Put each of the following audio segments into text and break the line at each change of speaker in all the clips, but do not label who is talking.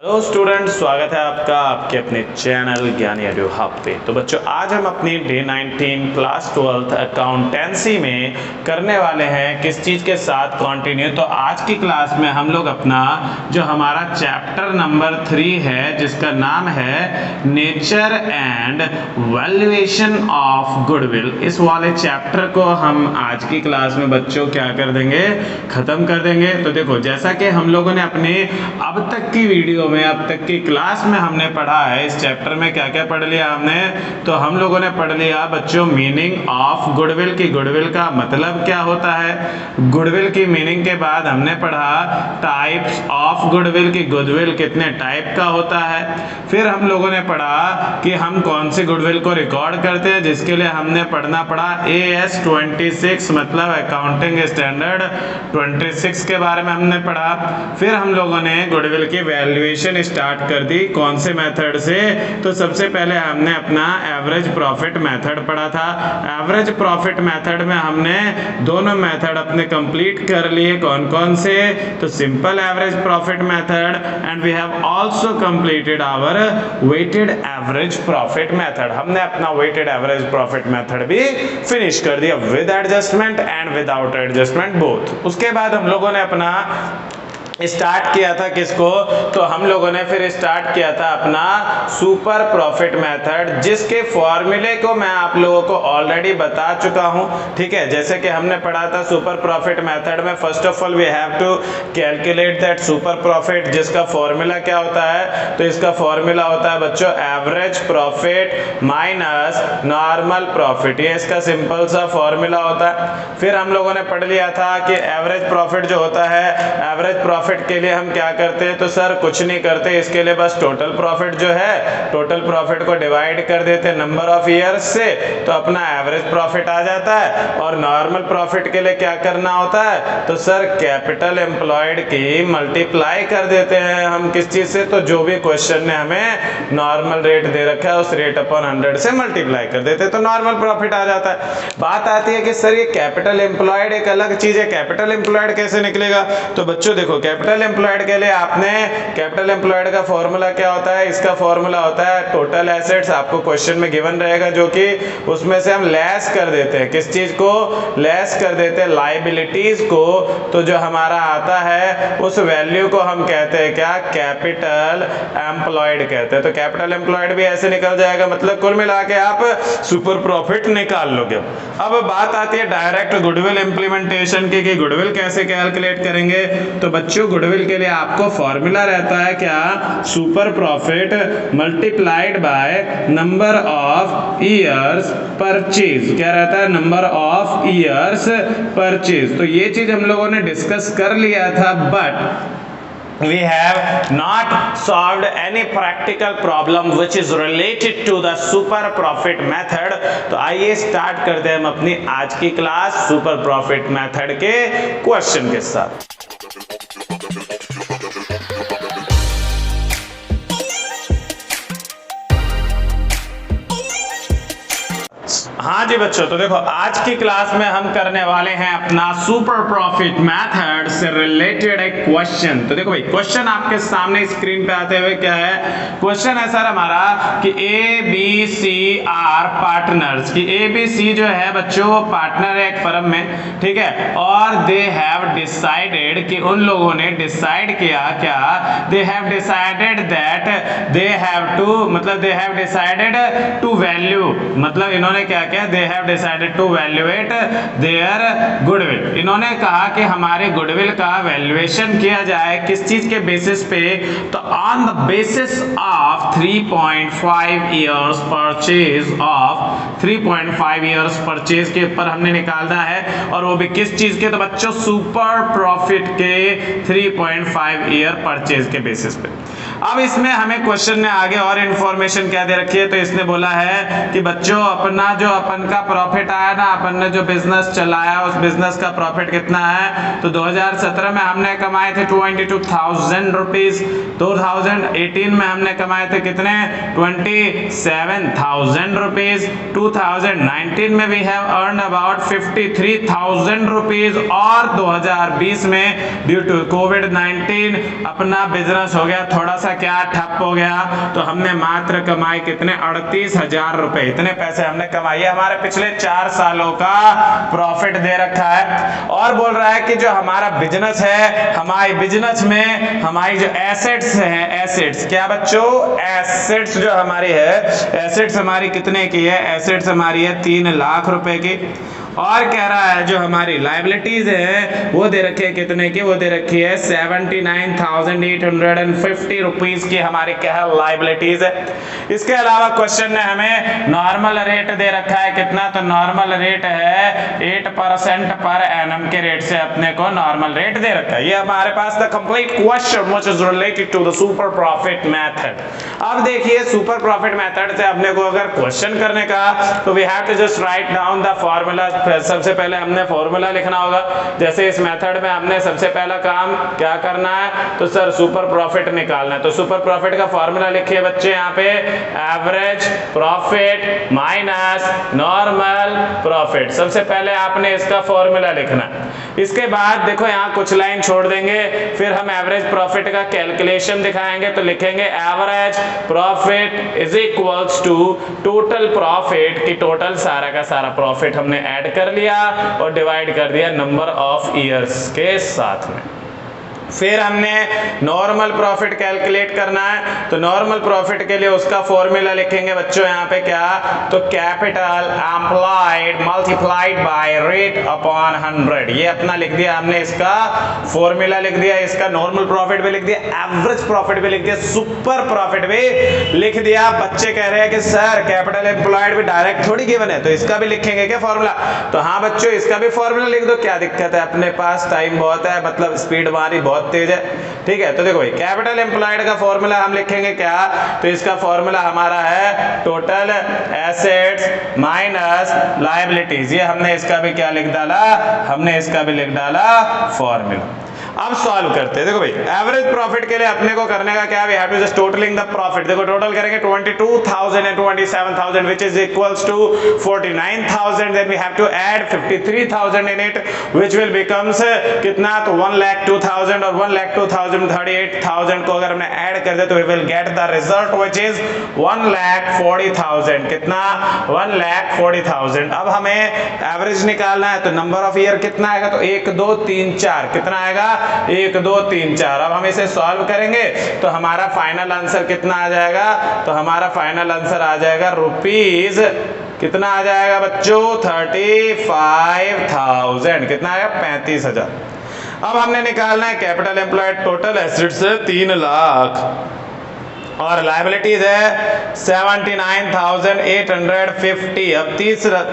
Hello students, स्वागत है आपका आपके अपने चैनल ज्ञानी एडू हब पे। तो बच्चों, आज हम अपनी डे 19 क्लास 12 अकाउंटेंसी में करने वाले हैं किस चीज़ के साथ कंटिन्यू। तो आज की क्लास में हम लोग अपना जो हमारा चैप्टर नंबर 3 है, जिसका नाम है nature and valuation of goodwill, इस वाले चैप्टर को हम आज की क्लास में बच्चों क्या कर देंगे, खत्म कर देंगे। तो देखो, जैसा कि हम लोगों ने अपने अब तक की वीडियो में, अब तक की क्लास में हमने पढ़ा है, इस चैप्टर में क्या क्या पढ़ लिया हमने, तो हम लोगों ने पढ़ लिया बच्चों मीनिंग ऑफ गुडविल की, गुडविल का मतलब क्या होता है। गुडविल की मीनिंग के बाद हमने पढ़ा टाइप्स ऑफ गुडविल की, गुडविल कितने टाइप का होता है। फिर हम लोगों ने पढ़ा कि हम कौन सी गुडविल को रिकॉर्ड करते हैं, जिसके लिए हमने पढ़ना पड़ा AS 26 मतलब अकाउंटिंग स्टैंडर्ड 26 के बारे में हमने पढ़ा। फिर हम लोगों ने गुडविल की वैल्यूएशन स्टार्ट कर दी, कौन से मेथड से, तो सबसे पहले हमने अपना एवरेज प्रॉफिट मेथड पढ़ा था। एवरेज प्रॉफिट मेथड में हमने दोनों मेथड अपने कंप्लीट कर लिए, कौन कौन से, तो simple average profit method and we have also completed our weighted average profit method. हमने अपना वेटेड एवरेज प्रॉफिट मेथड भी फिनिश कर दिया with adjustment and without adjustment both. उसके बाद हम लोगों ने अपना स्टार्ट किया था किसको, तो हम लोगों ने फिर स्टार्ट किया था अपना सुपर प्रॉफिट मेथड, जिसके फॉर्मूले को मैं आप लोगों को ऑलरेडी बता चुका हूं। ठीक है, जैसे कि हमने पढ़ा था सुपर प्रॉफिट मेथड में first of all we have to calculate that super profit, जिसका फॉर्मूला क्या होता है, तो इसका फॉर्मूला होता है बच्चों average profit minus normal profit, ये इसका सिंपल सा फॉर्मूला होता है। फिर हम लोगों ने पढ़ लिया था कि एवरेज प्रॉफिट जो होता है, एवरेज प्रॉफिट के लिए हम क्या करते हैं, तो सर कुछ नहीं करते, इसके लिए बस टोटल प्रॉफिट जो है, टोटल प्रॉफिट को डिवाइड कर देते हैं नंबर ऑफ ईयर्स से, तो अपना एवरेज प्रॉफिट आ जाता है। और नॉर्मल प्रॉफिट के लिए क्या करना होता है, तो सर कैपिटल एम्प्लॉयड की मल्टीप्लाई कर देते हैं हम किस चीज से, तो जो भी क्वेश्चन ने हमें नॉर्मल रेट दे रखा है उस रेट अपॉन 100 से मल्टीप्लाई कर देते हैं, तो नॉर्मल प्रॉफिट आ जाता है। बात आती है कि सर ये कैपिटल एम्प्लॉयड एक अलग चीज है, कैपिटल एम्प्लॉयड कैसे निकलेगा, तो बच्चों देखो कैपिटल एम्प्लॉयड के लिए आपने कैपिटल एम्प्लॉयड का फॉर्मूला क्या होता है, इसका फॉर्मूला होता है टोटल एसेट्स, आपको क्वेश्चन में गिवन रहेगा, जो कि उसमें से हम लेस कर देते हैं, किस चीज को लेस कर देते हैं, लायबिलिटीज को, तो जो हमारा आता है उस वैल्यू को हम कहते हैं क्या, कैपिटल एम्प्लॉयड कहते हैं। तो कैपिटल एम्प्लॉयड भी ऐसे निकल जाएगा, मतलब कुल मिला के आप सुपर प्रॉफिट निकाल लोगे। अब बात आती है डायरेक्ट गुडविल इंप्लीमेंटेशन की, कि गुडविल कैसे कैलकुलेट करेंगे, तो बच्चों गुडविल के लिए आपको फॉर्मूला रहता है क्या, super profit multiplied by number of years purchase, क्या रहता है, नंबर ऑफ ईयर्स परचेज। तो ये चीज हम लोगों ने डिस्कस कर लिया था, but we have not solved any practical problem which is related to the super profit method। तो आइए स्टार्ट करते हैं हम अपनी आज की क्लास सुपर प्रॉफिट मेथड के क्वेश्चन के साथ। हाँ जी बच्चों, तो देखो आज की क्लास में हम करने वाले हैं अपना सुपर प्रॉफिट मेथड से रिलेटेड एक क्वेश्चन। तो देखो भाई, क्वेश्चन आपके सामने स्क्रीन पे आते हुए क्या है, क्वेश्चन है सर हमारा कि ABC आर पार्टनर्स, कि ABC जो है बच्चों वो पार्टनर है एक फर्म में, ठीक है, और दे हैव डिसाइडेड, कि उन लोगों ने डिसाइड किया क्या, they have decided that they have to, मतलब they have decided to value, मतलब इन्होंने क्या किया, they have decided to valuate their goodwill, इन्होंने कहा कि हमारे गुडविल का वैल्यूएशन किया जाए किस चीज के बेसिस पे, तो on the basis of 3.5 years purchase of 3.5 years purchase के ऊपर हमने निकालना है, और वो भी किस चीज के, तो बच्चों सुपर प्रॉफिट के 3.5 ईयर परचेज के बेसिस पे। अब इसमें हमें क्वेश्चन ने आगे और इंफॉर्मेशन क्या दे रखी है, तो इसने बोला है कि बच्चों अपना जो अपन अपन का प्रॉफिट आया ना, अपन ने जो बिजनेस चलाया उस बिजनेस का प्रॉफिट कितना है, तो 2017 में हमने कमाए थे 22,000 रुपीज, 2018 में हमने कमाए थे कितने 27,000 रुपीज, 2019 में we have earn about 53,000 rupees, और 2020 में ड्यू टू कोविड-19 अपना बिजनेस हो गया थोड़ा सा क्या ठप हो गया, तो हमने मात्र कमाए कितने 38,000 रुपए, इतने पैसे हमने कमाए। हमारे पिछले 4 सालों का प्रॉफिट दे रखा है। और बोल रहा है कि जो हमारा बिजनेस है, हमारे बिजनेस में हमारी जो एसेट्स हैं, एसेट्स क्या बच्चों, एसेट्स जो हमारी है, एसेट्स हमारी कितने की है, एसेट्स हमारी है 3 लाख रुपए की। और कह रहा है जो हमारी लाइबिलिटीज है वो दे रखी है कितने की, वो दे रखी है 79,850 रुपीज की हमारी क्या है लाइबिलिटीज है। इसके अलावा क्वेश्चन ने हमें नॉर्मल रेट दे रखा है कितना, तो नॉर्मल रेट है 8% पर एनम के रेट से अपने को नॉर्मल रेट दे रखा है। ये हमारे पास the complete question which is related to the super profit method. अब देखिए सुपर प्रॉफिट मेथड से अपने को अगर क्वेश्चन करने का, तो we have to just write down the formula. सबसे पहले हमने फॉर्मूला लिखना होगा। जैसे इस मेथड में हमने सबसे पहला काम क्या करना है, तो सर सुपर प्रॉफिट निकालना है। तो सुपर प्रॉफिट का फॉर्मूला लिखिए बच्चे यहाँ पे, average profit minus normal profit. सबसे पहले आपने इसका फॉर्मूला लिखना है। इसके बाद देखो यहाँ कुछ लाइन छोड़ देंगे, फिर हम एवरेज प्रॉफिट का कैलकुलेशन दिखाएंगे। तो लिखेंगे average profit is equals to total profit, की टोटल सारा का सारा प्रॉफिट हमने ऐड कर लिया और डिवाइड कर दिया नंबर ऑफ ईयर्स के साथ में। फिर हमने नॉर्मल प्रॉफिट कैलकुलेट करना है। तो नॉर्मल प्रॉफिट के लिए उसका फॉर्मूला लिखेंगे बच्चों यहाँ पे क्या, तो capital employed multiplied by rate upon 100। ये अपना लिख दिया हमने, इसका फॉर्मूला लिख दिया, इसका नॉर्मल प्रॉफिट भी लिख दिया, एवरेज प्रॉफिट भी लिख दिया, सुपर प्रॉफिट भी लिख दिया। बच्चे कह रहे हैं कि सर कैपिटल एम्प्लॉयड भी डायरेक्ट थोड़ी गिवन है, तो इसका भी लिखेंगे क्या फॉर्मूला, तो हाँ बच्चों इसका भी फॉर्मूला लिख दो, क्या दिक्कत है, अपने पास टाइम बहुत है, मतलब स्पीड हमारी बहुत तेज है, ठीक है। तो देखो भाई कैपिटल एम्प्लॉयड का फॉर्मूला हम लिखेंगे क्या, तो इसका फॉर्मूला हमारा है टोटल एसेट्स माइनस लायबिलिटीज। ये हमने इसका भी क्या लिख डाला, हमने इसका भी लिख डाला फॉर्मूला। अब सॉल्व करते हैं। देखो भाई एवरेज प्रॉफिट के लिए अपने को करने का क्या, we have to just totalling the profit. देखो टोटल करेंगे 22,000 and 27,000 which is equals to 49,000, then we have to add 53,000 in it which will becomes कितना, तो 1,02,000 और 1,02,000 38,000 को अगर हमने ऐड कर दे तो we will get the result which is 1,40,000। कितना, 1,40,000। अब हमें एवरेज निकालना है, तो नंबर ऑफ ईयर कितना आएगा, तो 1 2 3 4 कितना आएगा, 1 2 3 4। अब हम इसे सॉल्व करेंगे तो हमारा फाइनल आंसर कितना आ जाएगा, तो हमारा फाइनल आंसर आ जाएगा रुपीज कितना आ जाएगा बच्चों, 35,000। कितना आएगा, 35,000। अब हमने निकालना है capital employed, total assets 3 lakh और लायबिलिटीज है 79,850। अब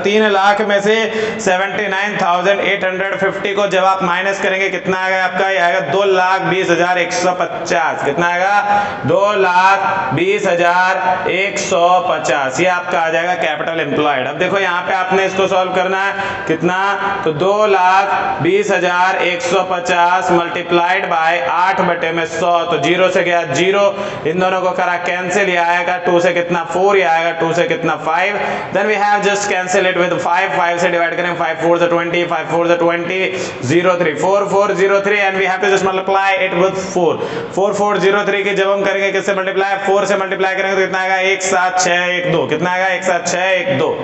3 लाख में से 79,850 को जब आप माइनस करेंगे कितना आएगा आपका, ये आएगा 2,20,150। कितना आएगा, 2,20,150। ये आपका आ जाएगा कैपिटल एम्प्लॉयड। अब देखो यहाँ पे आपने इसको सॉल्व करना है कितना, तो 2,20,150 मल्टीप्लाइड बाय 8/100, तो 0 से गया 0, इन दोनों को करा कैंसिल, ये आएगा 2 से कितना 4, ये आएगा 2 से कितना 5, then we have just cancel it with 5, 5 से डिवाइड करेंगे 5 4 से 20, 5 4 से 20, 0 3 4 4 0 3 and we have to just multiply it with 4 4 4 0 3 के जब हम करेंगे किससे मल्टीप्लाई, 4 से मल्टीप्लाई करेंगे तो कितना आएगा 1 7 6 1 2। कितना आएगा, 1 7 6 1 2,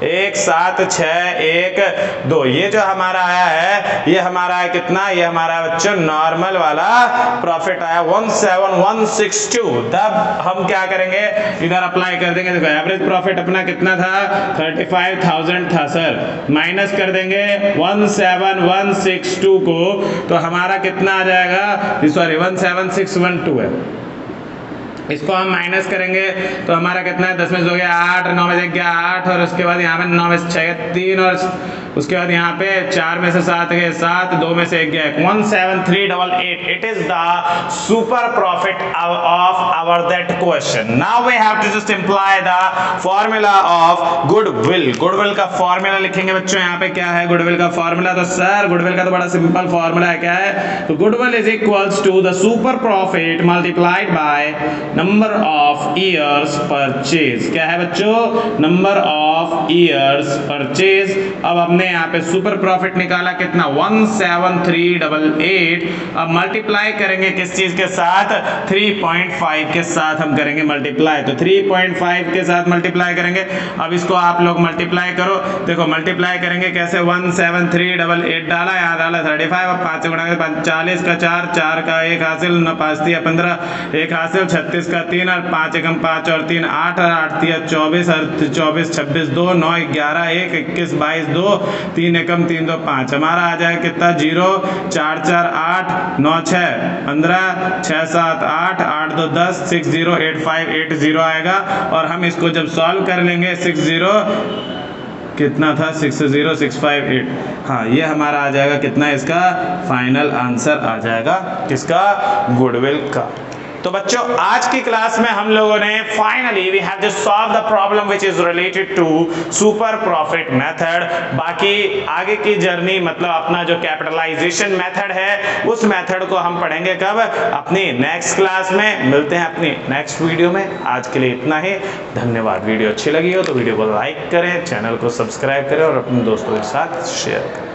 1 7 6 1 2। ये जो हमारा आया है ये हमारा है कितना, ये हमारा बच्चों नॉर्मल वाला प्रॉफिट आया 17,162। तब हम क्या करेंगे, इधर अप्लाई कर देंगे। देखो एवरेज प्रॉफिट अपना कितना था, 35,000 था सर, माइनस कर देंगे 17,162 को, तो हमारा कितना आ जाएगा, सॉरी 17,612 है। इसको हम माइनस करेंगे तो हमारा कितना है, 10 में से हो गया 8, 9 में से गया 8 और उसके बाद यहाँ पे 9 में से 6 3 और उसके बाद यहाँ पे 4 में से 7 गए 7, 2 में से 1 गया 17388। It is the super profit of our that question. Now we have to just imply the formula of goodwill. Goodwill का फॉर्मूला लिखेंगे बच्चों। यहाँ पे क्या है गुडविल का फॉर्मूला? तो सर गुडविल का तो बड़ा सिंपल फॉर्मूला है। क्या है? तो goodwill is equals to the super profit multiplied by number of years purchase. क्या है बच्चों? Number of years purchase. अब हमने यहाँ पे सुपर प्रॉफिट निकाला कितना? 17388। अब मल्टीप्लाई करेंगे किस चीज के साथ? 3.5 के साथ हम करेंगे मल्टीप्लाई। तो 3.5 के साथ मल्टीप्लाई करेंगे। अब इसको आप लोग मल्टीप्लाई करो। देखो मल्टीप्लाई करेंगे कैसे? 17388 डाला, यहाँ डाला 35। अब 5 से गुणा 40 का 4, 4 का 1 हासिल, 5 दिया 15, 1 हासिल, 36 का 3 और 5 एकम 5 और 3 8 और 8 दिया 24 और 24 26 2 9 11 1 21 22 2 3 एकम 3 2 5। हमारा आ जाएगा कितना? 0 4 4 8 9 6 15 6 7 8 8 2 10 608580 आएगा। और हम इसको जब सॉल्व कर लेंगे 60 कितना था? 60658। हाँ ये हमारा आ जाएगा कितना? इसका फाइनल आंसर आ जाएगा किसका? गुडविल का। तो बच्चों आज की क्लास में हम लोगों ने finally we have just solve the problem which is related to super profit method. बाकी आगे की जर्नी मतलब अपना जो कैपिटलाइजेशन मेथड है उस मेथड को हम पढ़ेंगे कब? अपनी नेक्स्ट क्लास में। मिलते हैं अपनी नेक्स्ट वीडियो में। आज के लिए इतना ही। धन्यवाद। वीडियो अच्छी लगी हो तो वीडियो को लाइक करें, चैनल को सब्सक्राइब करें और अपने दोस्तों के साथ शेयर करें।